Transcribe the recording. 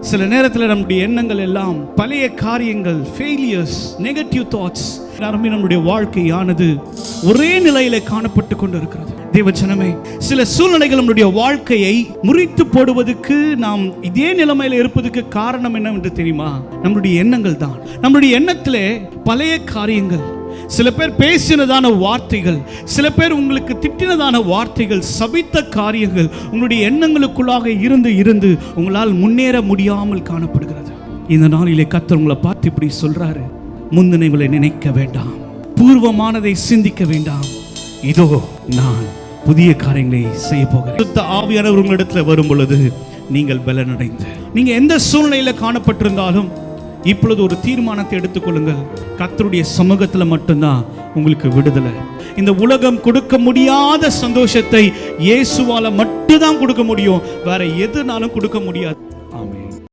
சில நேரத்தில் நம்முடைய எண்ணங்கள் எல்லாம் பழைய காரியங்கள், ஃபெயிலியர்ஸ், நெகட்டிவ் தாட்ஸ், நம்முடைய வாழ்க்கையானது ஒரே நிலையில காணப்பட்டு கொண்டு இருக்கிறது. தேவஜனமே, சில சூழ்நிலைகள் நம்முடைய வாழ்க்கையை முறித்து போடுவதற்கு, நாம் இதே நிலைமையில இருப்பதற்கு காரணம் என்னவென்று தெரியுமா? நம்முடைய எண்ணங்கள் தான். நம்முடைய எண்ணத்திலே பழைய காரியங்கள், சில பேர் பேசினதான வார்த்தைகள், சில பேர் உங்களுக்கு திட்டினதான வார்த்தைகள், சபித்த காரியங்கள் உங்களுடைய எண்ணங்களுக்குள்ளாக இருந்து உங்களால் முன்னேற முடியாமல் காணப்படுகிறது. இந்த நாளிலே கர்த்தர் உங்களை பார்த்து இப்படி சொல்றாரு, முந்தினவளை நினைக்க வேண்டாம், பூர்வமானதை சிந்திக்க வேண்டாம், இதோ நான் புதிய காரியங்களை செய்ய போகிறேன். சுத்த ஆவியானவர் உங்களிடத்துல வரும் பொழுது நீங்கள் பலனடைந்து, நீங்க எந்த சூழ்நிலையில காணப்பட்டிருந்தாலும் இப்பொழுது ஒரு தீர்மானத்தை எடுத்துக்கொள்ளுங்கள். கர்த்தருடைய சமூகத்தில் மட்டும்தான் உங்களுக்கு விடுதலை. இந்த உலகம் கொடுக்க முடியாத சந்தோஷத்தை இயேசுவால மட்டும்தான் கொடுக்க முடியும், வேற எதுனாலும் கொடுக்க முடியாது.